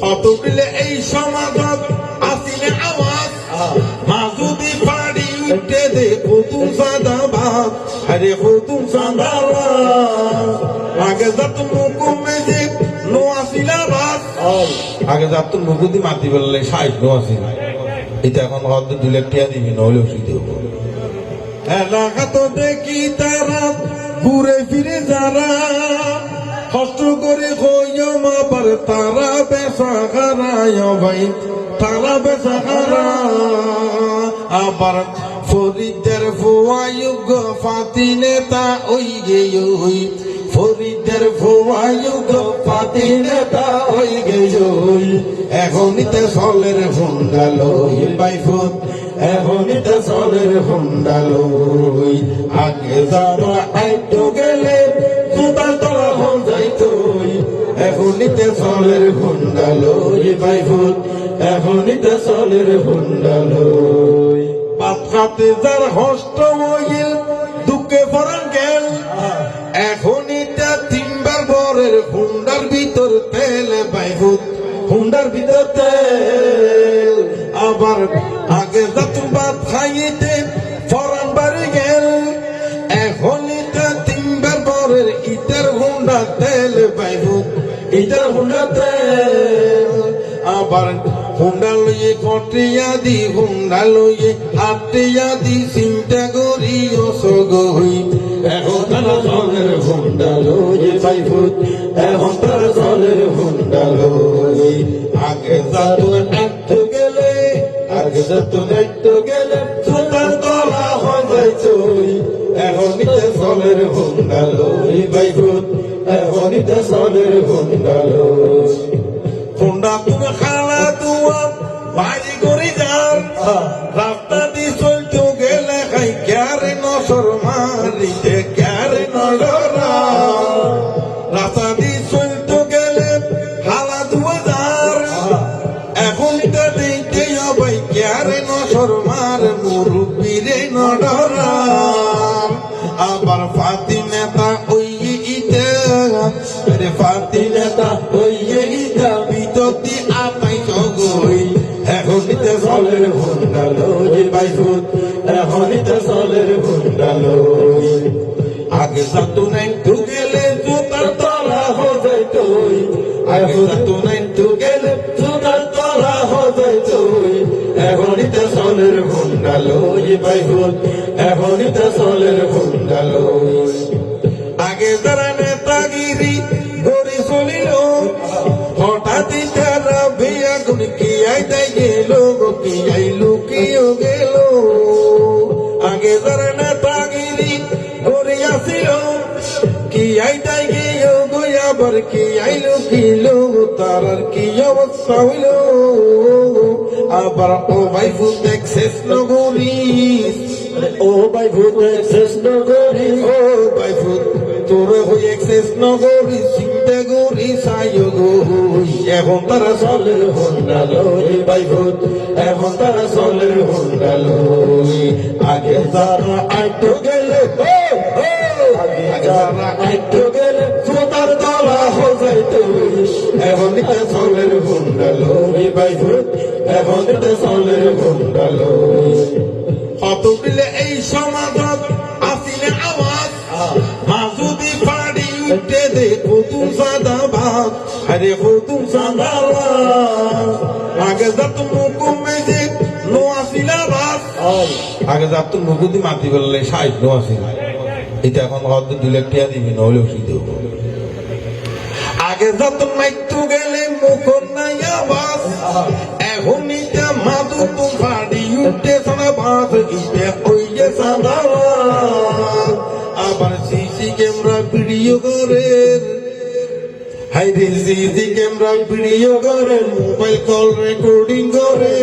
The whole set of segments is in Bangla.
অতগুলো এই সমাজত আসিলে আওয়াজ মাজুদি পাড়ি উঠে দে কতুম সাদা বাপ আরে কতুম সাদা আগে যত মুকুমে যে নো আসিলা বাস আগে যত মুকুদি মাতি বললে সাইজ নো আসিল এটা এখন হয়তো 2 লাখ টাকা দিবি নইলে ওষুধ এলাকা তো দেখি তারা ঘুরে ফিরে যারা কষ্ট করে হইও মাবার তারা বেসা হারায় ভাই তারা বেসা হারা আবার ফরিদের ফুয়ায়ুগ ফাতি নেতা ওই গে ওই ফরিদের ফুয়ায়ুগ ফাতি নেতা ওই গে ওই এখনিতে সলের হুন্ডালো বাইফুত এখনিতে সলের হুন্ডালো আগে যারা আইতো গেলে জুতার তলা হন যাইতো এখনিতে সলের হুন্ডালো বাইফুত এখনিতে সলের হুন্ডালো পাত্রাতে যার হষ্ট হইল দুঃখে ফরান গেল এখনিতে 3 বার বরের হুন্ডার ভিতর তেল বাইফুত হুন্ডার ভিতর তেল আবার আগে যত ভাত খাইতে ফরান বাড়ি গেল এখনিতে 3 বার বরের ইটার হুন্ডা তেল বাইফুত ইটার হুন্ডা তেল আবার হুন্ডা লইয়ে কটিয়া দি হুন্ডা লইয়ে আটিয়া দি চিন্তা করি অসগই এখন তারা চলের হুন্ডা লইয়ে বাইফুত এখন তারা চলের হুন্ডা লই আগে যত একটু গেলে আগে যত একটু গেলে সুতার তলা হয়ে যাইছই এখনিতে চলের হুন্ডা লই বাইফুত এখনিতে চলের হুন্ডা লই হুন্ডা তুমি খালা তুয়া বাড়ি করে যান রাস্তা দিয়ে চলতে গেলে খাই ক্যারে নসর মারিতে ক্যারে নজরা রাস্তা দিয়ে চলতে গেলে খালা তুয়া যার এখন দেখতে ভাই ক্যারে নসর মার মুরব্বীরে নডরা আবার ফাতি নেতা ওই ইতে রে ফাতি নেতা ওই ইতে বিততি আপাই জগই এখনিতে চলের হুন্ডা লই বাইফুত এখনিতে চলের হুন্ডা লই আগে যত নাই তু গেলে জুতার তলা হয়ে যাইতো আগে যত নাই তু গেলে জুতার তলা হয়ে যাইতো এখনিতে চলের হুন্ডা লই বাইফুত এখনিতে চলের হুন্ডা লই আগে যারা নেতাগিরি গড়ি চলিল হঠাৎই তারা বিয়া গুনি কি আইতাই গেল কি আইলু কিও গেল আগে যারা নেতাগিরি গড়ি আসিল কি আইতাই গিয়ে গই আবার কি আইলু কিলো তার কি অবস্থা হইল আবার ও বাইফুত এক্সেস নগরী ও বাইফুত এক্সেস নগরী ও বাইফুত তোর হই এক্সেস নগরী চিন্তা গরি সাইও গই এখন তারা চলের হুন্ডা লই বাইফুত এখন তারা চলের হুন্ডা লই আগে যারা আইতো গেলে আগে যারা আইতো গেলে জুতার তলা হয়ে যাইতো এখনিতে চলের হুন্ডা লই বাইফুত এখনিতে চলের হুন্ডা লই অতগুলো এই সমাজত আসিলে আওয়াজ মাজুদি পাড়ি উঠে দে কতুম সাদা বাপ আরে কতুম সাদা আগে যত মুকুমে যে নো আসিলা বাস আগে যত মুকুদি মাতি বললে সাইজ নো আসিল এটা এখন হয়তো 2 লাখ টাকা দিবি নইলে ওষুধ আগে যত মাইতু গেলে মুকুন নাই আওয়াজ এখনিতে মাদু তুম পাড়ি উঠে সাদা বাস ইতে ওই যে সাদা আবার সিসি ক্যামেরা ভিডিও করে হাই রে সিসি ক্যামেরা ভিডিও করে মোবাইল কল রেকর্ডিং করে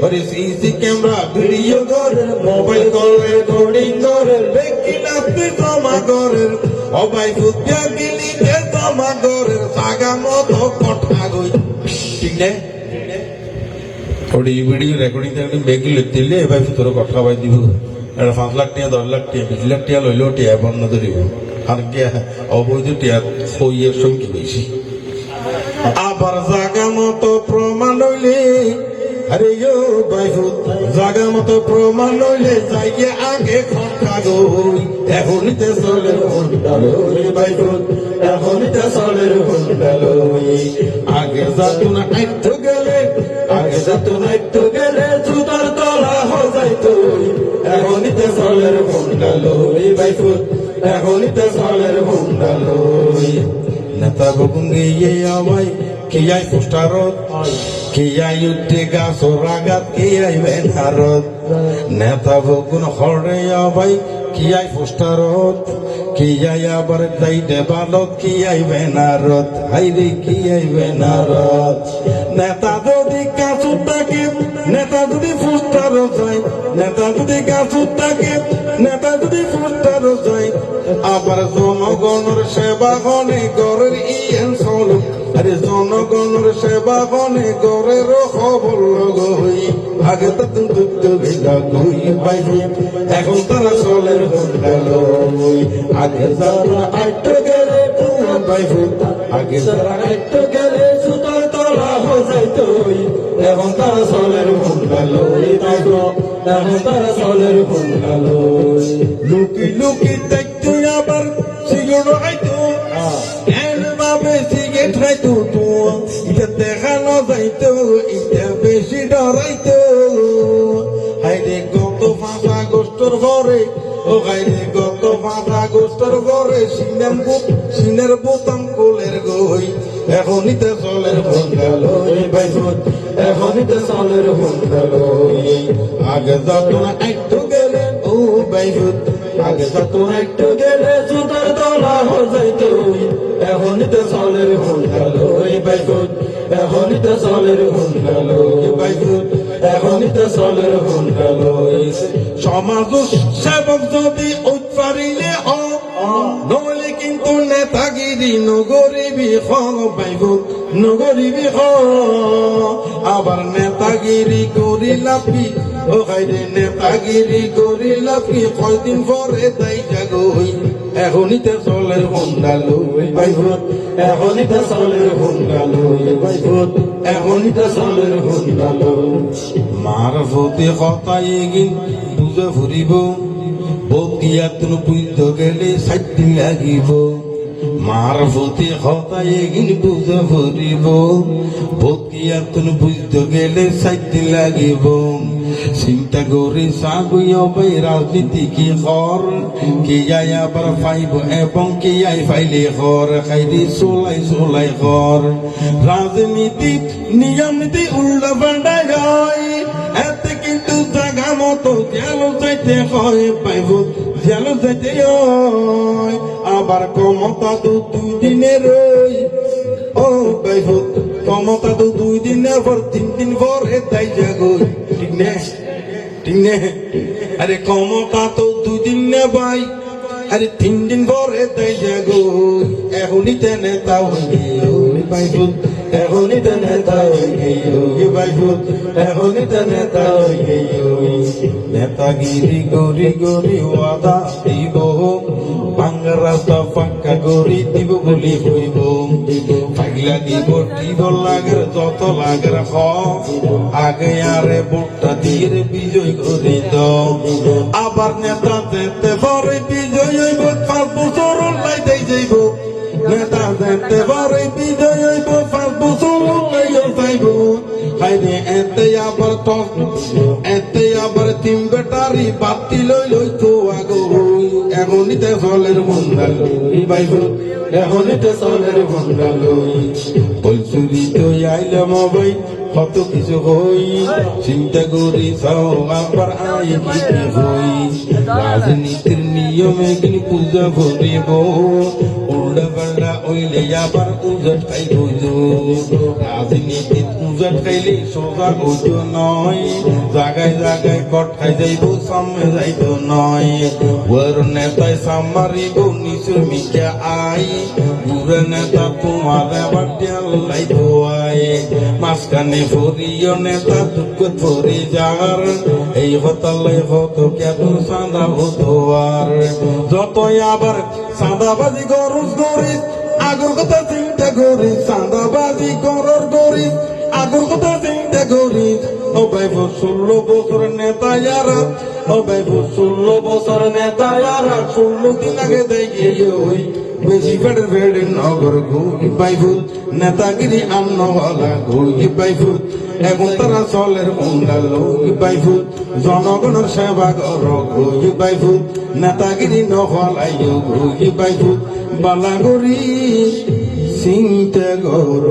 আরে সিসি ক্যামেরা ভিডিও করে মোবাইল কল রেকর্ডিং করে দেখি নাতে জমা করে ও ভাই ফুটিয়া গিলিতে জমা করে জাগা মতো কথা গই ঠিক না ওই ভিডিও রেকর্ডিং থেকে বেগি লইতেলে ভাই তোর কথা বাই দিব 5 লাখ টাকা 10 লাখ টাকা 20 লাখ টাকা লইলেও টিয়া বন্ধ ধরিব আর কি অবৈধ টিয়া হইয়ের সঙ্গে বেশি আবার জাগা মতো আরে ও ভাই ভূত জাগা মতো প্রমাণ লইলে যাইয়ে আগে খটকা গই এখনইতে চলের ঘন্টা লই ভাই ভূত এখনইতে চলের ঘন্টা লই আগে যাতো না আইতো গেলে আগে যাতো না আইতো গেলে জুতার তলা হয়ে যাইতো এখনইতে চলের ঘন্টা লই ভাই ভূত এখনইতে চলের ঘন্টা লই নেতা বকুন গিয়ে আমায় কি আই পোস্টারত কি আই উঠে গাছর আগাত কি আই বেনারত নেতা বকুন হরে আবাই কি আই পোস্টারত কি আই আবার দাইতে বালত কি আই বেনারত হাইরে কি আই বেনারত নেতা যদি গাছুর থাকে নেতা যদি পোস্টারত যায় নেতা যদি গাছুর থাকে নেতা যদি পোস্টারত যায় আবার জনগণের সেবা গনে গড়ের ইয়েন চল আরে জনগণের সেবা গনে গড়ের খবর লগই আগে তো তুমি ভিলা কই পাইবি এখন তারা চলের গন্ডাল আগে যারা আইট গেলে তোমার পাইবি আগে যারা আইট গেলে সুতার তলা হয়ে যাইতো এখন তারা চলের গন্ডাল তাইতো এখন তারা চলের গন্ডাল লুকি লুকি দেখতে আবার সিগড় আইতো এন বাবে সিগেট খাইতো তো এটা দেখানো যাইতো এটা বেশি ডরাইতো হাইরে গত 5 আগস্টর ঘরে ও হাইরে গত 5 আগস্টর ঘরে সিনের বোতাম কোলের গই এখনইতে চলের বন্ধাল ভাই ভূত এখনইতে চলের বন্ধাল আগে যাতো না একটু গেলে ও ভাই ভূত আগে যাতো না একটু গেলে জুতার তলা হয়ে যাইতো এখনইতে চলের বন্ধাল ভাই ভূত এখনইতে চলের বন্ধাল ভাই ভূত এখনইতে চলের বন্ধাল সমাজ সেবক যদি উৎপারিলে নইলে কিন্তু নেতাগিরি নগরিবি ভাই ভূত নগরিবি আবার নেতাগিরি করি লাপি ও খাইরে নেতাগিরি করি লাপি কয়দিন পরে তাই জাগই এখনইতে চলের বন্ধাল ভাই ভূত এখনইতে চলের বন্ধাল ভাই ভূত এখনইতে চলের বন্ধাল মার ভূতে কথাই এগিন বুঝে ফুরিব বোধ গিয়া তুমি বুঝতে গেলে সাইতে লাগিব মার ভূতে কথাই এগিন বুঝে ফুরিব বোধ গিয়া তুমি বুঝতে গেলে সাইতে লাগিব চিন্তা করে সাগুই ভাই রাজনীতি কি কর কে আই আবার পাইব এবং কে আই পাইলে কর খাইদি সোলাই কর রাজনীতি নিয়ম নীতি উল্টা পাল্টা হয় এতে কিন্তু জায়গা মতো জেল যাইতে হয় পাইব জেল যাইতে হয় আবার ক্ষমতা তো 2 দিনের ও পাইব ক্ষমতা তো 2 দিনের পর 3 দিন পরে তাই জাগই ঠিক নে আরে ক্ষমতা তো 2 দিন নে ভাই আরে 3 দিন পরে তাই জাগো এখনইতে নেতা হইও ভাই ভূত এখনইতে নেতা হইও ভাই ভূত এখনইতে নেতা হইও নেতাগিরি গরি গরি ওয়াদা দিব বাংলা রাস্তা পাক্কা গরি দিব বলি হইব পাগলা দিব দিব লাগের যত লাগের হ আগে আরে ভোটটা দিয়ে বিজয় করে দাও আবার নেতা যেতে পরে বিজয় হইব 5 বছর লাইতে যাইব নেতা যেতে পরে বিজয় হইব 5 বছর লাইতে যাইব হাইরে এতে আবার 3 ব্যাটারি বাতি লই তো আগো এখনইতে চলের বন্ধাল ভাই ভূত এখনইতে চলের বন্ধাল বলছুরি তো আইলাম ভাই কত কিছু হই চিন্তা করি চাও আবার আই কি হই রাজনীতির নিয়মে কিন্তু পূজা করিব উল্টা পাল্টা ওইলে আবার উজট খাই বুঝো রাজনীতির উজট খাইলে সোজা বুঝো নয় জায়গায় জায়গায় কট খাই যাইব সামনে যাইত নয় ওর নেতায় সামারিব নিচুর মিকা আই বুড়া নেতা তোমার আবার টেল লাই ধোয়ায় মাঝখানে ফরিও নেতা দুঃখ ফরি যার এই হতালে হত কেন সাদা হতোয়ার যতই আবার সাদাবাজি গরজ করিস আগর কথা চিন্তা করিস সাদাবাজি গরর করিস আগর কথা চিন্তা করিস ও 16 বছর নেতা যারা ও বাইফুত 16 বছর নেতা যারা 16 দিন আগে দেয় গিয়ে ওই বেশি ফেডের নগর ঘুরি বাইফুত নেতাগিরি আন্নওয়ালা ঘুরি বাইফুত এখন তারা চলের মুন্ডাল বাইফুত জনগণের সেবা কর ঘুরি বাইফুত নেতাগিরি নহলাই ঘুরি বাইফুত বালাগরি চিন্তা গর